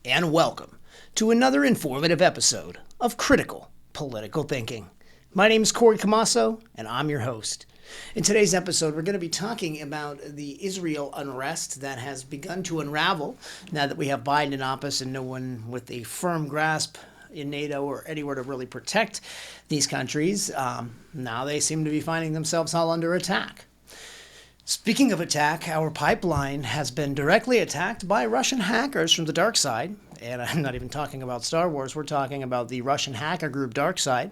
and welcome to another informative episode of Critical Political Thinking. My name is Corey Camasso, and I'm your host. In today's episode, we're going to be talking about the Israel unrest that has begun to unravel now that we have Biden in office and no one with a firm grasp in NATO or anywhere to really protect these countries. Now they seem to be finding themselves all under attack. Speaking of attack, our pipeline has been directly attacked by Russian hackers from the dark side. And I'm not even talking about Star Wars. We're talking about the Russian hacker group Dark Side.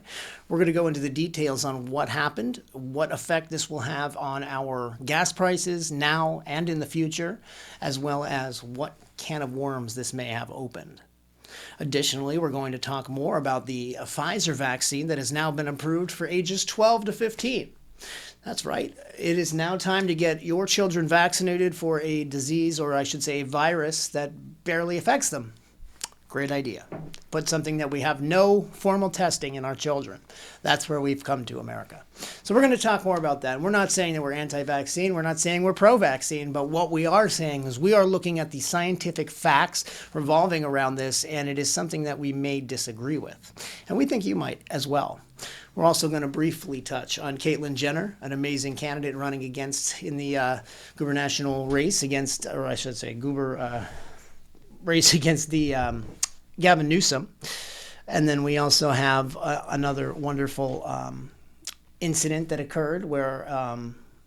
We're going to go into the details on what happened, what effect this will have on our gas prices now and in the future, as well as what can of worms this may have opened. Additionally, we're going to talk more about the Pfizer vaccine that has now been approved for ages 12 to 15. That's right. It is now time to get your children vaccinated for a disease, or I should say a virus, that barely affects them. Great idea. Put something that we have no formal testing in our children. That's where we've come to America. So we're going to talk more about that. We're not saying that we're anti-vaccine. We're not saying we're pro-vaccine. But what we are saying is we are looking at the scientific facts revolving around this, and it is something that we may disagree with. And we think you might as well. We're also going to briefly touch on CAITLYN Jenner, an amazing candidate running against in the gubernatorial race against, or I should say, race against the Gavin Newsom. And then we also have another wonderful incident that occurred where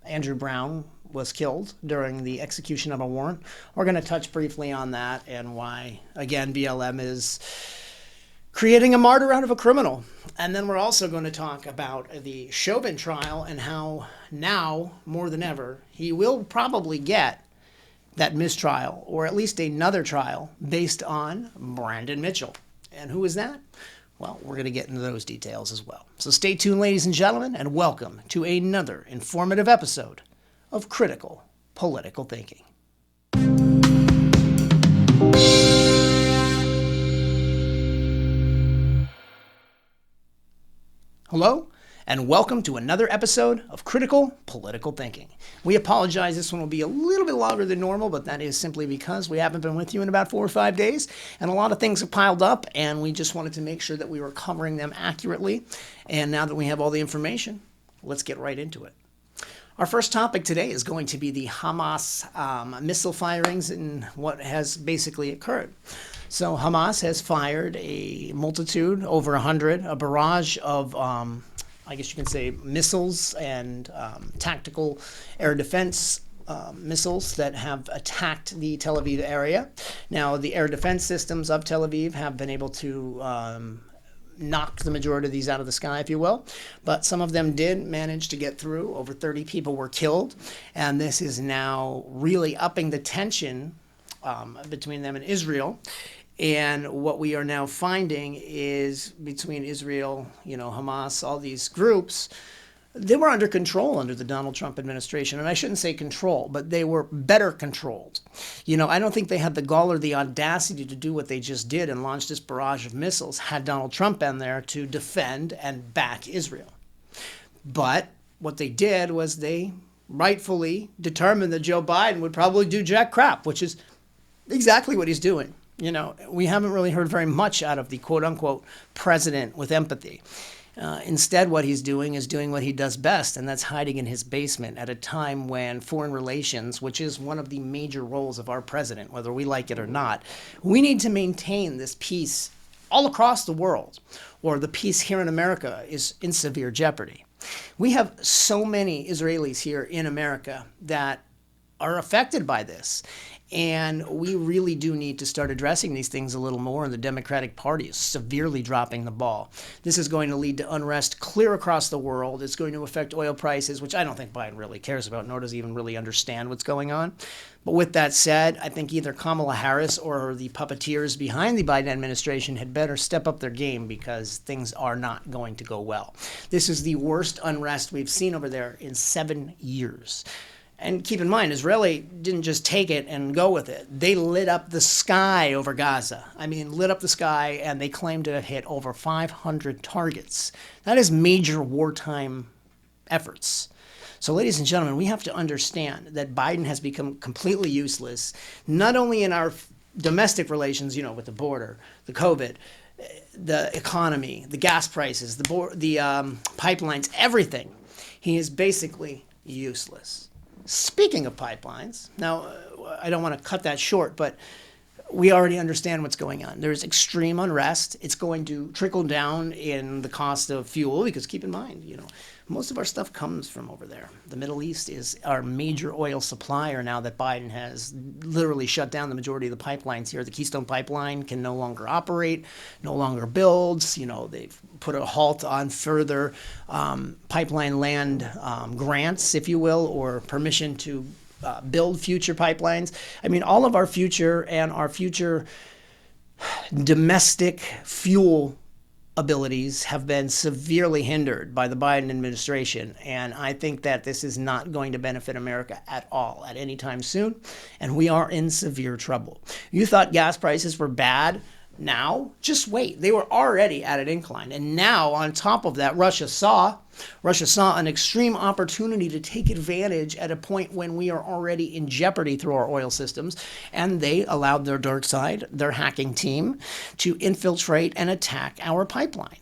Andrew Brown was killed during the execution of a warrant. We're going to touch briefly on that and why, again, BLM is creating a martyr out of a criminal. And then we're also going to talk about the Chauvin trial and how now, more than ever, he will probably get that mistrial, or at least another trial, based on Brandon Mitchell. And who is that? Well, we're going to get into those details as well. So stay tuned, ladies and gentlemen, and welcome to another informative episode of Critical Political Thinking. Hello, and welcome to another episode of Critical Political Thinking. We apologize, this one will be a little bit longer than normal, but that is simply because we haven't been with you in about 4 or 5 days, and a lot of things have piled up, and we just wanted to make sure that we were covering them accurately. And now that we have all the information, let's get right into it. Our first topic today is going to be the Hamas missile firings and what has basically occurred. So Hamas has fired a multitude, over 100, a barrage of, I guess you can say, missiles and tactical air defense missiles that have attacked the Tel Aviv area. Now, the air defense systems of Tel Aviv have been able to knock the majority of these out of the sky, if you will. But some of them did manage to get through. Over 30 people were killed. And this is now really upping the tension between them and Israel. And what we are now finding is between Israel, Hamas, all these groups, they were under control under the Donald Trump administration. And I shouldn't say control, but they were better controlled. I don't think they had the gall or the audacity to do what they just did and launch this barrage of missiles had Donald Trump been there to defend and back Israel. But what they did was they rightfully determined that Joe Biden would probably do jack crap, which is exactly what he's doing. We haven't really heard very much out of the quote-unquote president with empathy. Instead, what he's doing is doing what he does best, and that's hiding in his basement at a time when foreign relations, which is one of the major roles of our president, whether we like it or not, we need to maintain this peace all across the world, or the peace here in America is in severe jeopardy. We have so many Israelis here in America that are affected by this. And we really do need to start addressing these things a little more, and the Democratic Party is severely dropping the ball. This is going to lead to unrest clear across the world. It's going to affect oil prices, which I don't think Biden really cares about, nor does he even really understand what's going on. But with that said, I think either Kamala Harris or the puppeteers behind the Biden administration had better step up their game because things are not going to go well. This is the worst unrest we've seen over there in 7 years. And keep in mind, Israeli didn't just take it and go with it. They lit up the sky over Gaza. Lit up the sky, and they claimed to have hit over 500 targets. That is major wartime efforts. So, ladies and gentlemen, we have to understand that Biden has become completely useless, not only in our domestic relations, with the border, the COVID, the economy, the gas prices, the pipelines, everything. He is basically useless. Speaking of pipelines, now I don't want to cut that short, but we already understand what's going on. There's extreme unrest. It's going to trickle down in the cost of fuel because keep in mind, most of our stuff comes from over there. The Middle East is our major oil supplier now that Biden has literally shut down the majority of the pipelines here. The Keystone Pipeline can no longer operate, no longer builds. They've put a halt on further pipeline land grants, if you will, or permission to build future pipelines. I mean, all of our future and our future domestic fuel abilities have been severely hindered by the Biden administration. And I think that this is not going to benefit America at all at any time soon. And we are in severe trouble. You thought gas prices were bad. Now, just wait. They were already at an incline. And now, on top of that, Russia saw an extreme opportunity to take advantage at a point when we are already in jeopardy through our oil systems. And they allowed their dark side, their hacking team, to infiltrate and attack our pipeline.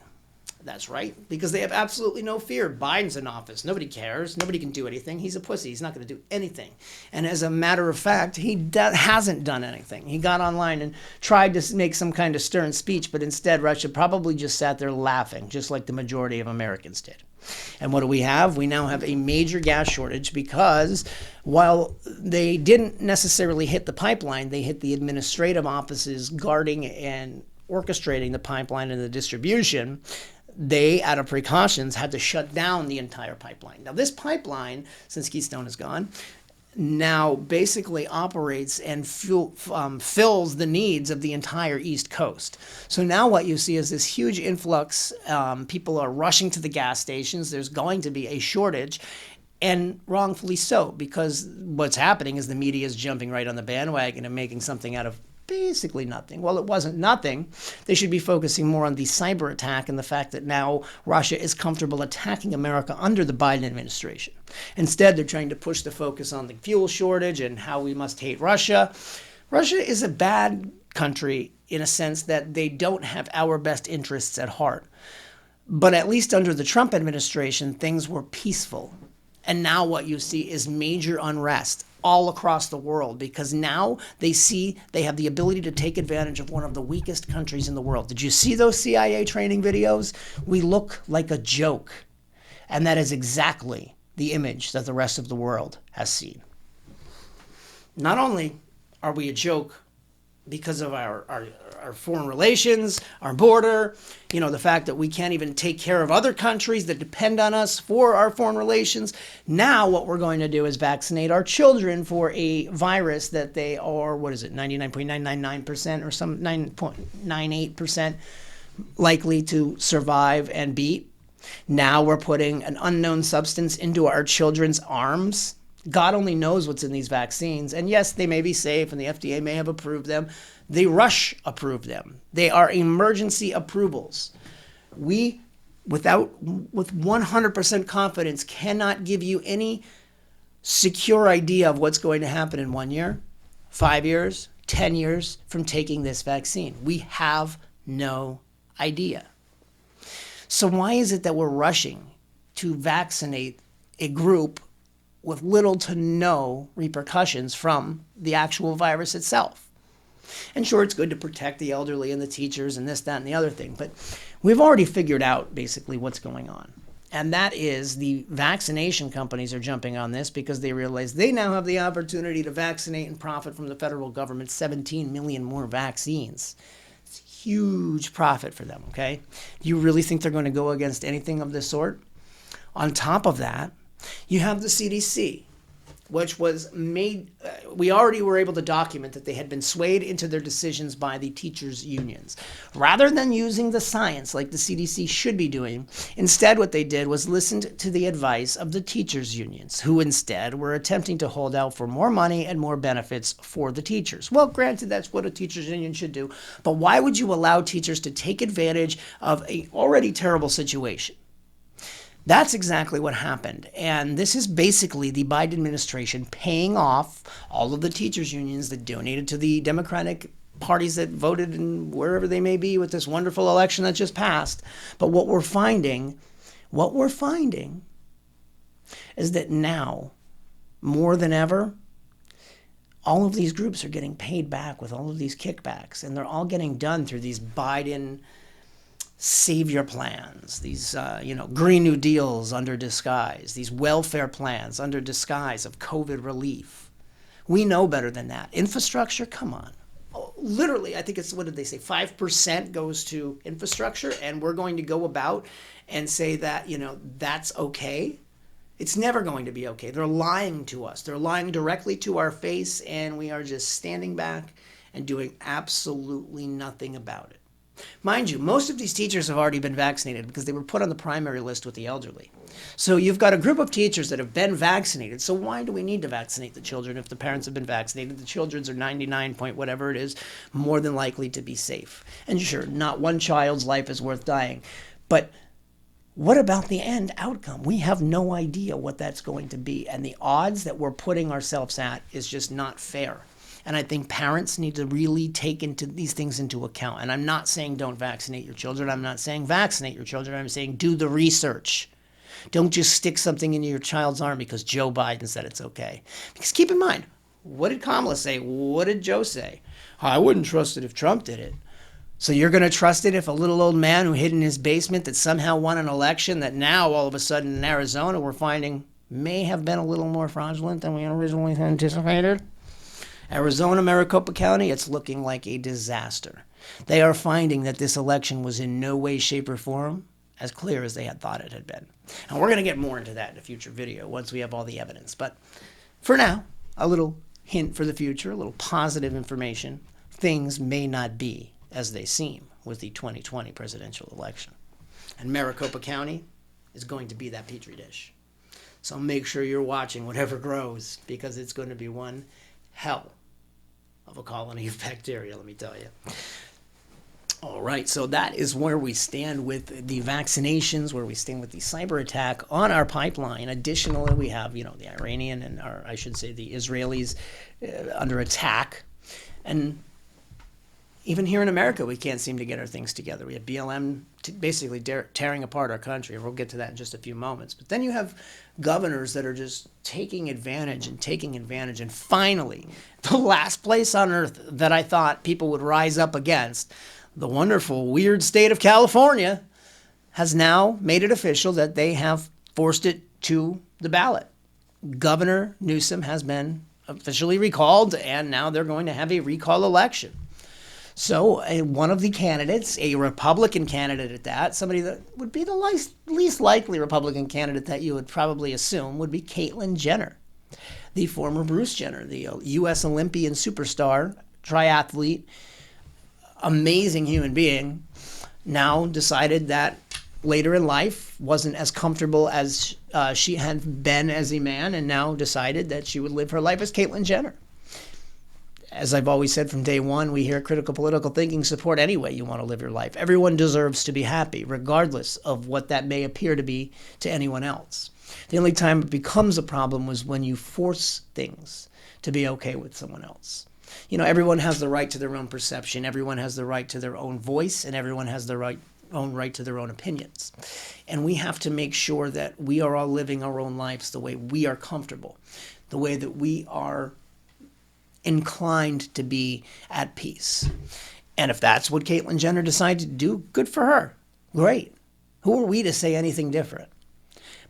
That's right, because they have absolutely no fear. Biden's in office. Nobody cares. Nobody can do anything. He's a pussy. He's not going to do anything. And as a matter of fact, he hasn't done anything. He got online and tried to make some kind of stern speech, but instead Russia probably just sat there laughing, just like the majority of Americans did. And what do we have? We now have a major gas shortage because while they didn't necessarily hit the pipeline, they hit the administrative offices guarding and orchestrating the pipeline and the distribution. They, out of precautions, had to shut down the entire pipeline. Now, this pipeline, since Keystone is gone, now basically operates and fills the needs of the entire East Coast. So now what you see is this huge influx. People are rushing to the gas stations. There's going to be a shortage. And wrongfully so, because what's happening is the media is jumping right on the bandwagon and making something out of basically nothing. Well, it wasn't nothing. They should be focusing more on the cyber attack and the fact that now Russia is comfortable attacking America under the Biden administration. Instead, they're trying to push the focus on the fuel shortage and how we must hate Russia. Russia is a bad country in a sense that they don't have our best interests at heart. But at least under the Trump administration, things were peaceful. And now what you see is major unrest all across the world because now they see they have the ability to take advantage of one of the weakest countries in the world. Did you see those CIA training videos? We look like a joke. And that is exactly the image that the rest of the world has seen. Not only are we a joke because of our foreign relations, our border, the fact that we can't even take care of other countries that depend on us for our foreign relations. Now what we're going to do is vaccinate our children for a virus that they are, 99.999% or some 9.98% likely to survive and beat. Now we're putting an unknown substance into our children's arms. God only knows what's in these vaccines. And yes, they may be safe and the FDA may have approved them. They rush approved them. They are emergency approvals. We, with 100% confidence, cannot give you any secure idea of what's going to happen in 1 year, 5 years, 10 years from taking this vaccine. We have no idea. So why is it that we're rushing to vaccinate a group with little to no repercussions from the actual virus itself? And sure, it's good to protect the elderly and the teachers and this, that, and the other thing, but we've already figured out basically what's going on. And that is the vaccination companies are jumping on this because they realize they now have the opportunity to vaccinate and profit from the federal government 17 million more vaccines. It's a huge profit for them, okay? Do you really think they're going to go against anything of this sort? On top of that, you have the CDC, which was made, we already were able to document that they had been swayed into their decisions by the teachers' unions. Rather than using the science like the CDC should be doing, instead what they did was listened to the advice of the teachers' unions, who instead were attempting to hold out for more money and more benefits for the teachers. Well, granted, that's what a teachers' union should do, but why would you allow teachers to take advantage of an already terrible situation? That's exactly what happened. And this is basically the Biden administration paying off all of the teachers unions that donated to the Democratic parties that voted in wherever they may be with this wonderful election that just passed. But what we're finding is that now, more than ever, all of these groups are getting paid back with all of these kickbacks, and they're all getting done through these Biden savior plans, these Green New Deals under disguise, these welfare plans under disguise of COVID relief. We know better than that. Infrastructure, come on. Literally, I think it's, what did they say, 5% goes to infrastructure, and we're going to go about and say that, that's okay. It's never going to be okay. They're lying to us. They're lying directly to our face, and we are just standing back and doing absolutely nothing about it. Mind you, most of these teachers have already been vaccinated because they were put on the primary list with the elderly. So you've got a group of teachers that have been vaccinated. So why do we need to vaccinate the children if the parents have been vaccinated? The children's are 99 point whatever it is, more than likely to be safe. And sure, not one child's life is worth dying. But what about the end outcome? We have no idea what that's going to be. And the odds that we're putting ourselves at is just not fair. And I think parents need to really take these things into account. And I'm not saying don't vaccinate your children. I'm not saying vaccinate your children. I'm saying do the research. Don't just stick something into your child's arm because Joe Biden said it's okay. Because keep in mind, what did Kamala say? What did Joe say? I wouldn't trust it if Trump did it. So you're going to trust it if a little old man who hid in his basement that somehow won an election that now all of a sudden in Arizona we're finding may have been a little more fraudulent than we originally anticipated? Arizona, Maricopa County, it's looking like a disaster. They are finding that this election was in no way, shape, or form as clear as they had thought it had been. And we're going to get more into that in a future video once we have all the evidence. But for now, a little hint for the future, a little positive information. Things may not be as they seem with the 2020 presidential election. And Maricopa County is going to be that petri dish. So make sure you're watching whatever grows, because it's going to be one hell of a colony of bacteria, let me tell you. All right, so that is where we stand with the vaccinations, where we stand with the cyber attack on our pipeline. Additionally, we have, the Iranian and the Israelis under attack. And even here in America, we can't seem to get our things together. We have BLM basically tearing apart our country. We'll get to that in just a few moments. But then you have governors that are just taking advantage. And finally, the last place on earth that I thought people would rise up against, the wonderful, weird state of California, has now made it official that they have forced it to the ballot. Governor Newsom has been officially recalled, and now they're going to have a recall election. So one of the candidates, a Republican candidate at that, somebody that would be the least likely Republican candidate that you would probably assume, would be CAITLYN Jenner, the former Bruce Jenner, the U.S. Olympian superstar, triathlete, amazing human being, now decided that later in life wasn't as comfortable as she had been as a man, and now decided that she would live her life as CAITLYN Jenner. As I've always said from day one, we here at Critical Political Thinking support any way you want to live your life. Everyone deserves to be happy, regardless of what that may appear to be to anyone else. The only time it becomes a problem was when you force things to be okay with someone else. Everyone has the right to their own perception. Everyone has the right to their own voice, and everyone has the own right to their own opinions. And we have to make sure that we are all living our own lives the way we are comfortable, the way that we are inclined to be at peace. And if that's what CAITLYN Jenner decided to do, good for her. Great. Who are we to say anything different?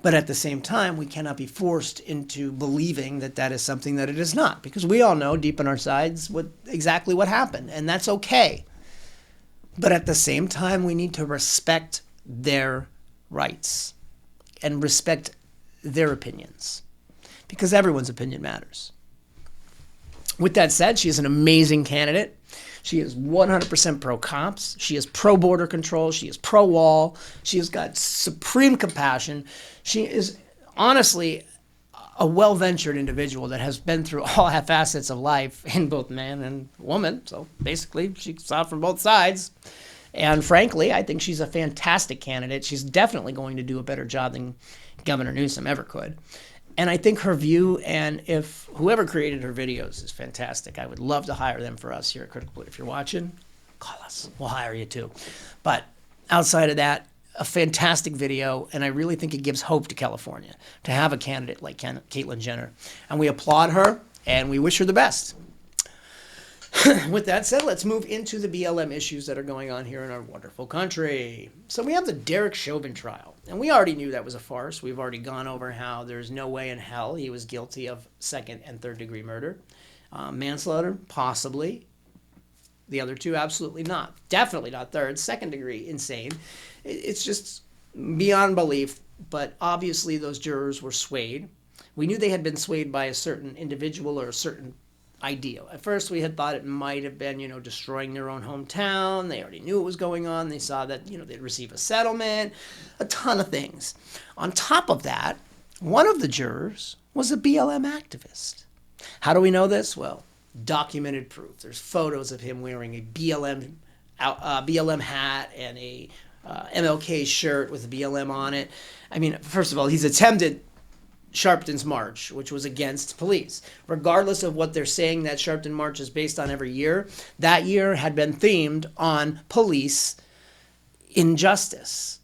But at the same time, we cannot be forced into believing that that is something that it is not, because we all know deep in our sides exactly what happened, and that's okay. But at the same time, we need to respect their rights and respect their opinions, because everyone's opinion matters. With that said, she is an amazing candidate. She is 100% pro-cops. She is pro-border control. She is pro-wall. She has got supreme compassion. She is honestly a well-ventured individual that has been through all facets of life in both man and woman. So basically, she saw it from both sides. And frankly, I think she's a fantastic candidate. She's definitely going to do a better job than Governor Newsom ever could. And I think her view, and if whoever created her videos is fantastic, I would love to hire them for us here at Critical. If you're watching, call us. We'll hire you too. But outside of that, a fantastic video, and I really think it gives hope to California to have a candidate like CAITLYN Jenner. And we applaud her, and we wish her the best. With that said, let's move into the BLM issues that are going on here in our wonderful country. So we have the Derek Chauvin trial, and we already knew that was a farce. We've already gone over how there's no way in hell he was guilty of second and third degree murder. Manslaughter, possibly. The other two, absolutely not. Definitely not third. Second degree, insane. It's just beyond belief, but obviously those jurors were swayed. We knew they had been swayed by a certain individual or a certain idea. At first, we had thought it might have been, destroying their own hometown. They already knew what was going on. They saw that, they'd receive a settlement, a ton of things. On top of that, one of the jurors was a BLM activist. How do we know this? Well, documented proof. There's photos of him wearing a BLM hat and a MLK shirt with BLM on it. I mean, first of all, he's attempted Sharpton's March, which was against police. Regardless of what they're saying that Sharpton March is based on every year, that year had been themed on police injustice.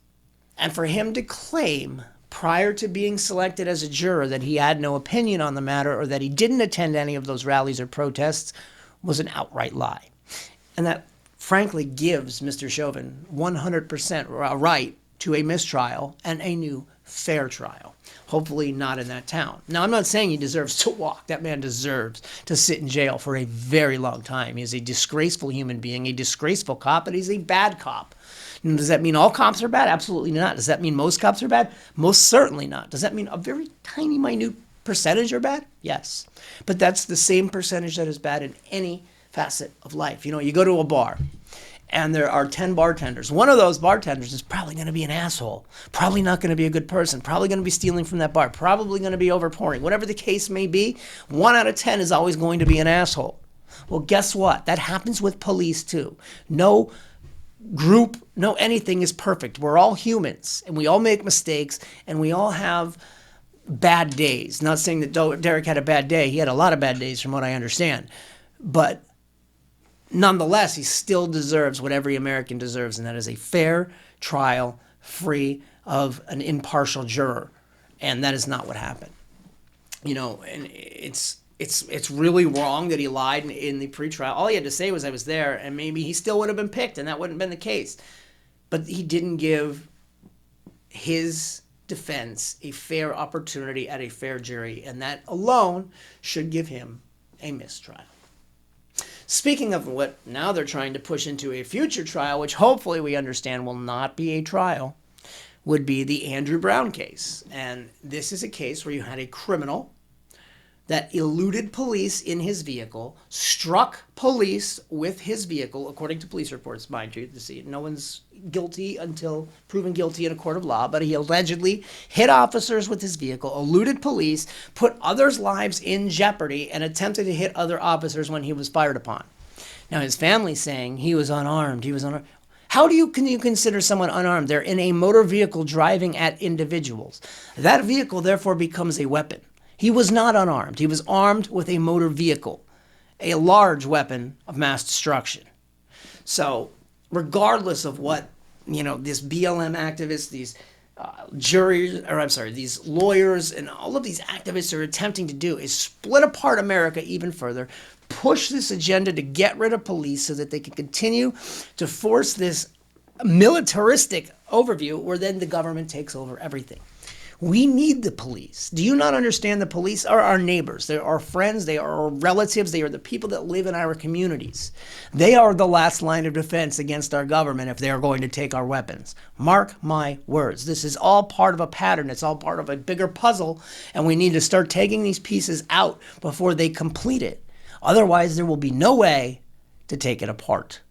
And for him to claim prior to being selected as a juror that he had no opinion on the matter or that he didn't attend any of those rallies or protests was an outright lie. And that frankly gives Mr. Chauvin 100% right to a mistrial and a new fair trial. Hopefully not in that town. Now, I'm not saying he deserves to walk. That man deserves to sit in jail for a very long time. He's a disgraceful human being, a disgraceful cop, but he's a bad cop. And does that mean all cops are bad? Absolutely not. Does that mean most cops are bad? Most certainly not. Does that mean a very tiny, minute percentage are bad? Yes. But that's the same percentage that is bad in any facet of life. You go to a bar, and there are 10 bartenders. One of those bartenders is probably going to be an asshole, probably not going to be a good person, probably going to be stealing from that bar, probably going to be overpouring. Whatever the case may be, 1 out of 10 is always going to be an asshole. Well, guess what? That happens with police too. No group, no anything is perfect. We're all humans, and we all make mistakes, and we all have bad days. Not saying that Derek had a bad day. He had a lot of bad days from what I understand. But nonetheless, he still deserves what every American deserves, and that is a fair trial free of an impartial juror. And that is not what happened. And it's really wrong that he lied in the pretrial. All he had to say was, I was there, and maybe he still would have been picked, and that wouldn't have been the case. But he didn't give his defense a fair opportunity at a fair jury, and that alone should give him a mistrial. Speaking of what now they're trying to push into a future trial, which hopefully we understand will not be a trial, would be the Andrew Brown case. And this is a case where you had a criminal that eluded police in his vehicle, struck police with his vehicle, according to police reports, mind you. No one's guilty until proven guilty in a court of law, but he allegedly hit officers with his vehicle, eluded police, put others' lives in jeopardy, and attempted to hit other officers when he was fired upon. Now, his family's saying he was unarmed. How can you consider someone unarmed? They're in a motor vehicle driving at individuals. That vehicle, therefore, becomes a weapon. He was not unarmed. He was armed with a motor vehicle, a large weapon of mass destruction. So regardless of what, this BLM activists, these these lawyers and all of these activists are attempting to do is split apart America even further, push this agenda to get rid of police so that they can continue to force this militaristic overview where then the government takes over everything. We need the police. Do you not understand? The police are our neighbors. They're our friends. They are our relatives. They are the people that live in our communities. They are the last line of defense against our government if they are going to take our weapons. Mark my words. This is all part of a pattern. It's all part of a bigger puzzle, and we need to start taking these pieces out before they complete it. Otherwise, there will be no way to take it apart.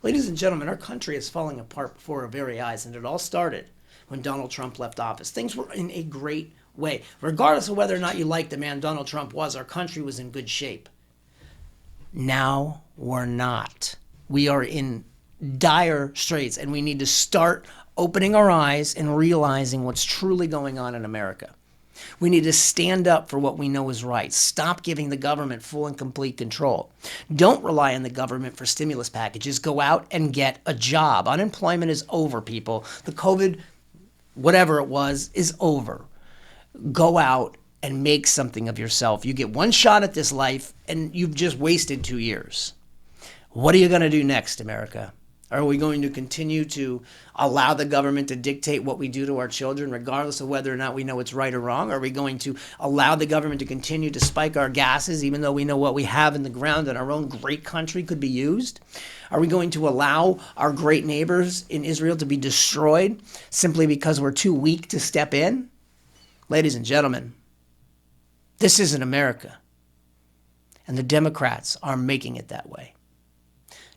Ladies and gentlemen, our country is falling apart before our very eyes, and it all started when Donald Trump left office. Things were in a great way. Regardless of whether or not you like the man Donald Trump was, our country was in good shape. Now we're not. We are in dire straits, and we need to start opening our eyes and realizing what's truly going on in America. We need to stand up for what we know is right. Stop giving the government full and complete control. Don't rely on the government for stimulus packages. Go out and get a job. Unemployment is over, people. The COVID, whatever it was, is over. Go out and make something of yourself. You get one shot at this life, and you've just wasted 2 years. What are you going to do next, America? Are we going to continue to allow the government to dictate what we do to our children, regardless of whether or not we know it's right or wrong? Are we going to allow the government to continue to spike our gases, even though we know what we have in the ground in our own great country could be used? Are we going to allow our great neighbors in Israel to be destroyed simply because we're too weak to step in? Ladies and gentlemen, this isn't America. And the Democrats are making it that way.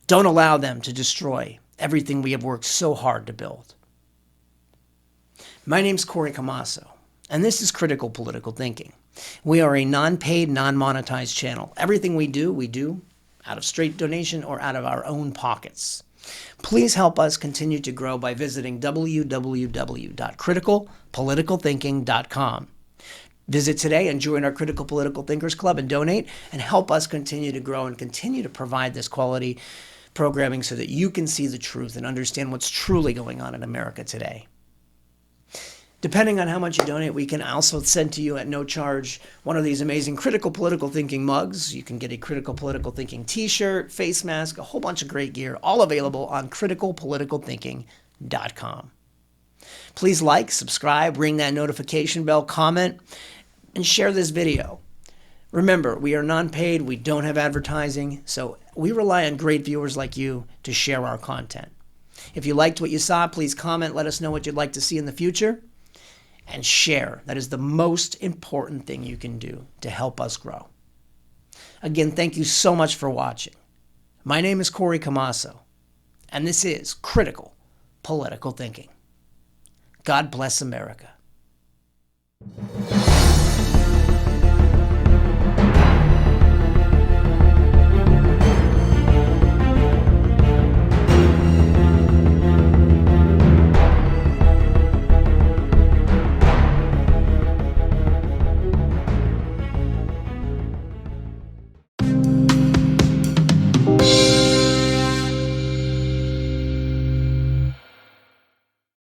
Don't allow them to destroy everything we have worked so hard to build. My name's Corey Camasso, and this is Critical Political Thinking. We are a non-paid, non-monetized channel. Everything we do out of straight donation or out of our own pockets. Please help us continue to grow by visiting www.criticalpoliticalthinking.com. Visit today and join our Critical Political Thinkers Club and donate and help us continue to grow and continue to provide this quality programming so that you can see the truth and understand what's truly going on in America today. Depending on how much you donate, we can also send to you at no charge one of these amazing Critical Political Thinking mugs. You can get a Critical Political Thinking t-shirt, face mask, a whole bunch of great gear, all available on criticalpoliticalthinking.com. Please like, subscribe, ring that notification bell, comment, and share this video. Remember, we are non-paid, we don't have advertising, so we rely on great viewers like you to share our content. If you liked what you saw, please comment, let us know what you'd like to see in the future, and share. That is the most important thing you can do to help us grow. Again, thank you so much for watching. My name is Corey Camasso, and this is Critical Political Thinking. God bless America.